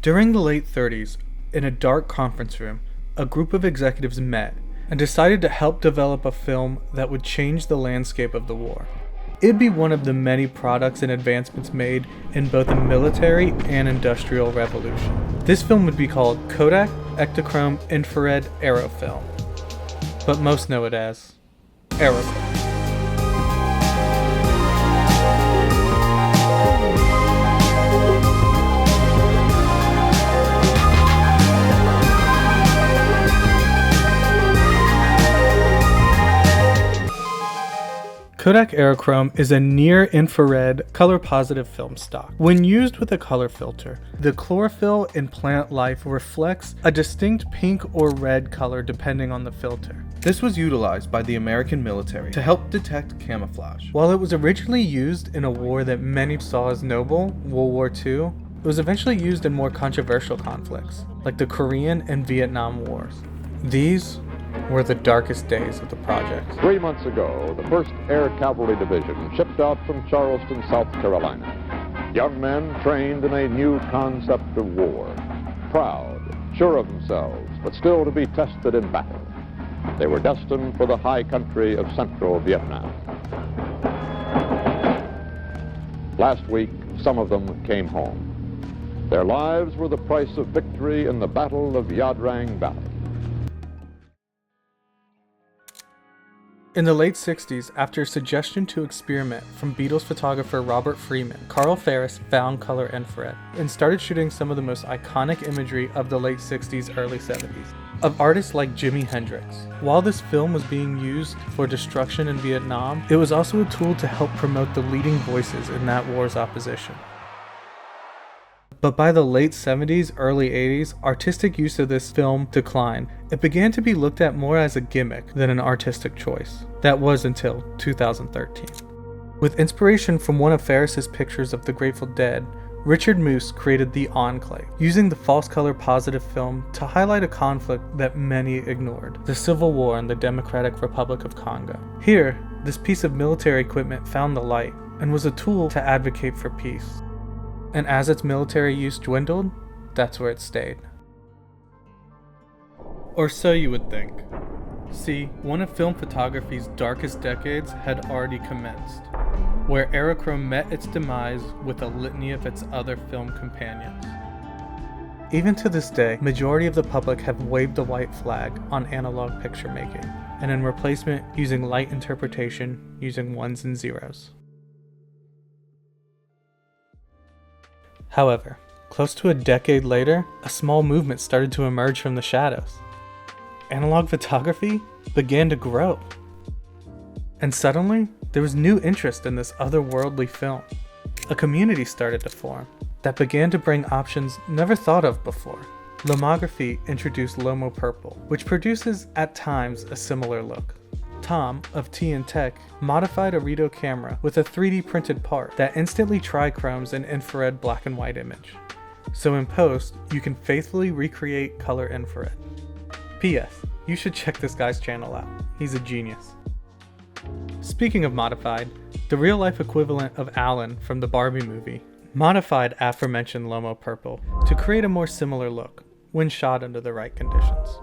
During the late 30s, in a dark conference room, a group of executives met and decided to help develop a film that would change the landscape of the war. It'd be one of the many products and advancements made in both the military and industrial revolution. This film would be called Kodak Ektachrome Infrared Aerofilm, but most know it as Aerochrome. Kodak Aerochrome is a near-infrared, color-positive film stock. When used with a color filter, the chlorophyll in plant life reflects a distinct pink or red color depending on the filter. This was utilized by the American military to help detect camouflage. While it was originally used in a war that many saw as noble, World War II, it was eventually used in more controversial conflicts, like the Korean and Vietnam Wars. These were the darkest days of the project. 3 months ago, the 1st Air Cavalry Division shipped out from Charleston, South Carolina. Young men trained in a new concept of war. Proud, sure of themselves, but still to be tested in battle. They were destined for the high country of central Vietnam. Last week, some of them came home. Their lives were the price of victory in the Battle of Ia Drang Valley. In the late 60s, after a suggestion to experiment from Beatles photographer Robert Freeman, Carl Ferris found color infrared and started shooting some of the most iconic imagery of the late 60s, early 70s, of artists like Jimi Hendrix. While this film was being used for destruction in Vietnam, it was also a tool to help promote the leading voices in that war's opposition. But by the late 70s, early 80s, artistic use of this film declined. It began to be looked at more as a gimmick than an artistic choice. That was until 2013. With inspiration from one of Ferris's pictures of the Grateful Dead, Richard Moose created The Enclave, using the false color positive film to highlight a conflict that many ignored, the Civil War in the Democratic Republic of Congo. Here, this piece of military equipment found the light and was a tool to advocate for peace. And as its military use dwindled, that's where it stayed. Or so you would think. See, one of film photography's darkest decades had already commenced, where Aerochrome met its demise with a litany of its other film companions. Even to this day, majority of the public have waved the white flag on analog picture making, and in replacement using light interpretation using ones and zeros. However, close to a decade later, a small movement started to emerge from the shadows. Analog photography began to grow. And suddenly, there was new interest in this otherworldly film. A community started to form that began to bring options never thought of before. Lomography introduced Lomo Purple, which produces at times a similar look. Tom of T & Tech modified a Rito camera with a 3D printed part that instantly trichromes an infrared black and white image. So in post, you can faithfully recreate color infrared. P.S. You should check this guy's channel out. He's a genius. Speaking of modified, the real life equivalent of Alan from the Barbie movie modified aforementioned Lomo Purple to create a more similar look when shot under the right conditions.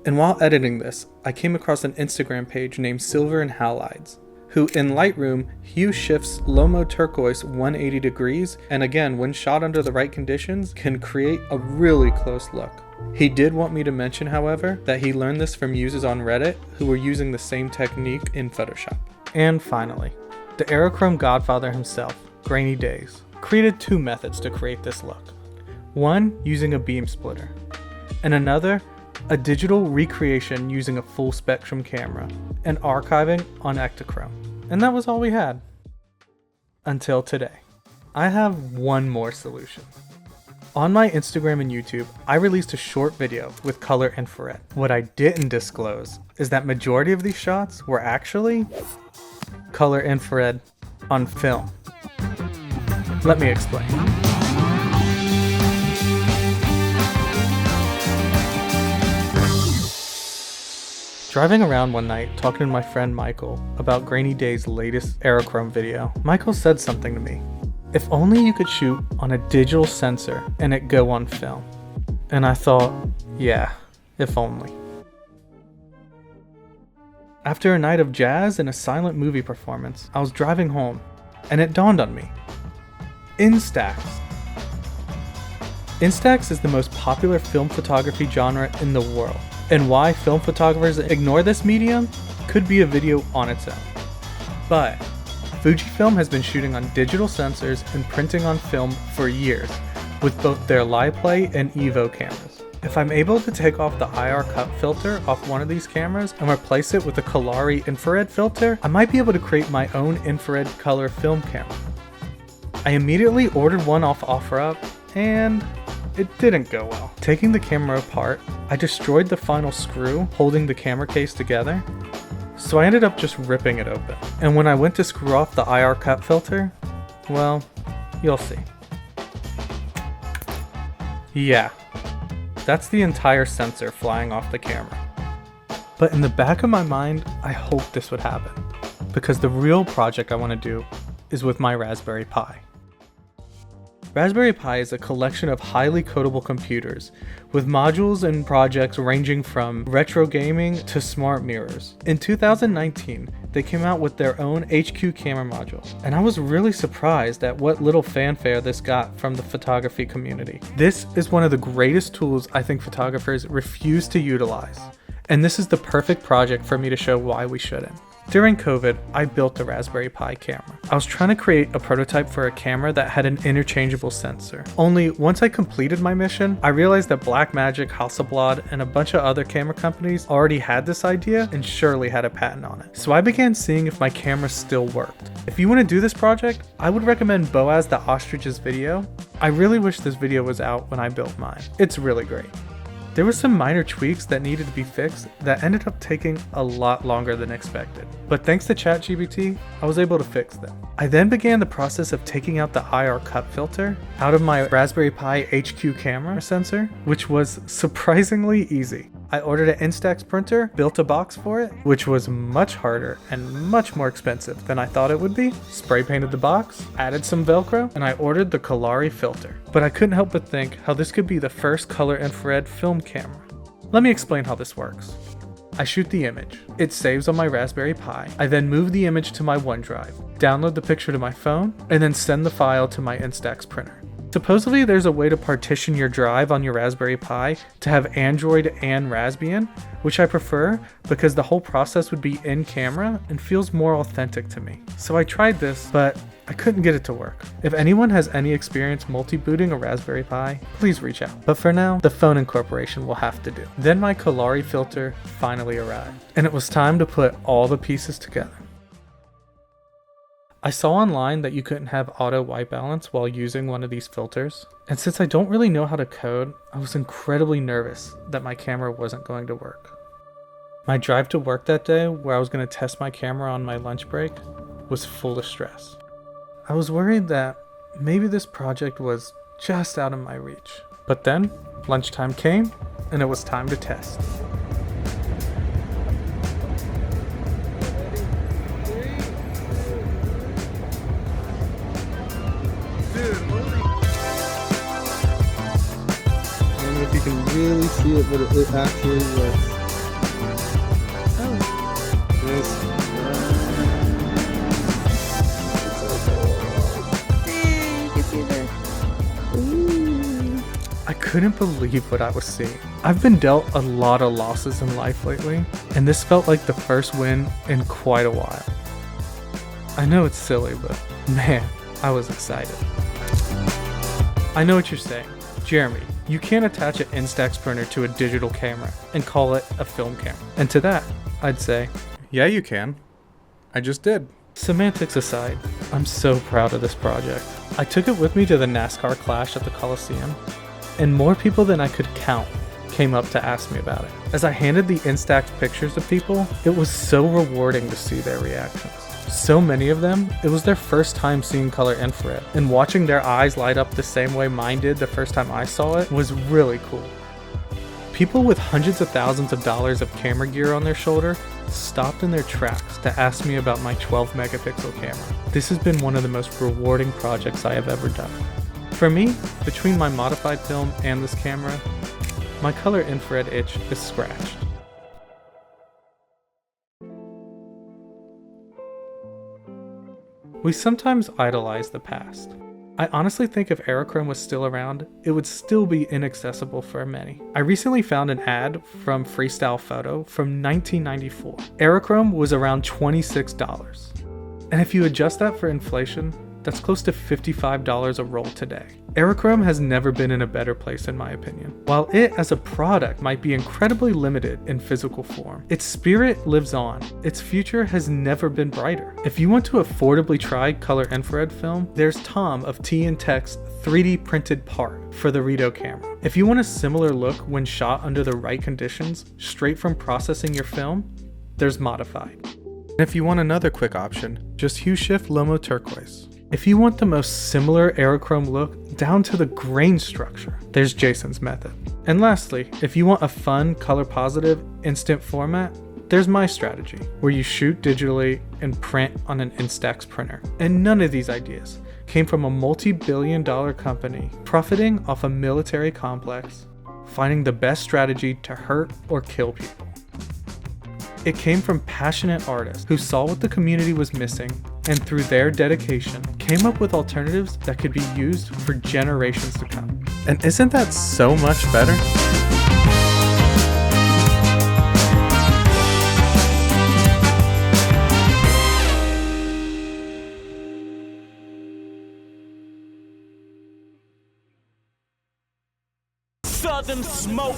And while editing this, I came across an Instagram page named Silver and Halides, who in Lightroom hue shifts Lomo turquoise 180 degrees, and again, when shot under the right conditions, can create a really close look. He did want me to mention, however, that he learned this from users on Reddit who were using the same technique in Photoshop. And finally, the Aerochrome godfather himself, Grainy Days, created two methods to create this look. One using a beam splitter, and another a digital recreation using a full spectrum camera and archiving on Ektachrome. And that was all we had. Until today. I have one more solution. On my Instagram and YouTube, I released a short video with color infrared. What I didn't disclose is that majority of these shots were actually color infrared on film. Let me explain. Driving around one night, talking to my friend Michael about Grainy Day's latest Aerochrome video, Michael said something to me. if only you could shoot on a digital sensor and it go on film. And I thought, yeah, if only. After a night of jazz and a silent movie performance, I was driving home, and it dawned on me. Instax. Instax is the most popular film photography genre in the world, and why film photographers ignore this medium could be a video on its own. But Fujifilm has been shooting on digital sensors and printing on film for years, with both their LiPlay and Evo cameras. If I'm able to take off the IR cut filter off one of these cameras and replace it with a Kalari infrared filter, I might be able to create my own infrared color film camera. I immediately ordered one off OfferUp, and it didn't go well. Taking the camera apart, I destroyed the final screw holding the camera case together, so I ended up just ripping it open. And when I went to screw off the IR cut filter, well, you'll see. Yeah, that's the entire sensor flying off the camera. But in the back of my mind, I hoped this would happen, because the real project I want to do is with my Raspberry Pi. Raspberry Pi is a collection of highly codable computers with modules and projects ranging from retro gaming to smart mirrors. In 2019, they came out with their own HQ camera module, and I was really surprised at what little fanfare this got from the photography community. This is one of the greatest tools I think photographers refuse to utilize, and this is the perfect project for me to show why we shouldn't. During COVID, I built the Raspberry Pi camera. I was trying to create a prototype for a camera that had an interchangeable sensor. Only once I completed my mission, I realized that Blackmagic, Hasselblad, and a bunch of other camera companies already had this idea and surely had a patent on it. So I began seeing if my camera still worked. If you want to do this project, I would recommend Boaz the Ostrich's video. I really wish this video was out when I built mine. It's really great. There were some minor tweaks that needed to be fixed that ended up taking a lot longer than expected. But thanks to ChatGPT, I was able to fix them. I then began the process of taking out the IR cut filter out of my Raspberry Pi HQ camera sensor, which was surprisingly easy. I ordered an Instax printer, built a box for it, which was much harder and much more expensive than I thought it would be, spray painted the box, added some Velcro, and I ordered the Kalari filter. But I couldn't help but think how this could be the first color infrared film camera. Let me explain how this works. I shoot the image. It saves on my Raspberry Pi. I then move the image to my OneDrive, download the picture to my phone, and then send the file to my Instax printer. Supposedly there's a way to partition your drive on your Raspberry Pi to have Android and Raspbian, which I prefer because the whole process would be in camera and feels more authentic to me. So I tried this, but I couldn't get it to work. If anyone has any experience multi-booting a Raspberry Pi, please reach out. But for now, the phone incorporation will have to do. Then my Kalari filter finally arrived, and it was time to put all the pieces together. I saw online that you couldn't have auto white balance while using one of these filters, and since I don't really know how to code, I was incredibly nervous that my camera wasn't going to work. My drive to work that day, where I was going to test my camera on my lunch break, was full of stress. I was worried that maybe this project was just out of my reach. But then, lunchtime came, and it was time to test. You can really see it, but it actually works. Oh. Nice. Hey, you can see the... Ooh. I couldn't believe what I was seeing. I've been dealt a lot of losses in life lately, and this felt like the first win in quite a while. I know it's silly, but man, I was excited. I know what you're saying. Jeremy, you can't attach an Instax printer to a digital camera and call it a film camera. And to that, I'd say, yeah, you can. I just did. Semantics aside, I'm so proud of this project. I took it with me to the NASCAR Clash at the Coliseum, and more people than I could count came up to ask me about it. As I handed the Instax pictures to people, it was so rewarding to see their reactions. So many of them, it was their first time seeing color infrared, and watching their eyes light up the same way mine did the first time I saw it was really cool. People with hundreds of thousands of dollars of camera gear on their shoulder stopped in their tracks to ask me about my 12 megapixel camera. This has been one of the most rewarding projects I have ever done. For me, between my modified film and this camera, my color infrared itch is scratched. We sometimes idolize the past. I honestly think if Aerochrome was still around, it would still be inaccessible for many. I recently found an ad from Freestyle Photo from 1994. Aerochrome was around $26. And if you adjust that for inflation, that's close to $55 a roll today. Aerochrome has never been in a better place in my opinion. While it as a product might be incredibly limited in physical form, its spirit lives on. Its future has never been brighter. If you want to affordably try color infrared film, there's Tom of T & Tech's 3D printed part for the Rito camera. If you want a similar look when shot under the right conditions, straight from processing your film, there's Modified. And if you want another quick option, just hue shift Lomo Turquoise. If you want the most similar Aerochrome look down to the grain structure, there's Jason's method. And lastly, if you want a fun, color positive, instant format, there's my strategy, where you shoot digitally and print on an Instax printer. And none of these ideas came from a multi-billion-dollar company profiting off a military complex, finding the best strategy to hurt or kill people. It came from passionate artists who saw what the community was missing and through their dedication came up with alternatives that could be used for generations to come. And isn't that so much better? Southern smoke.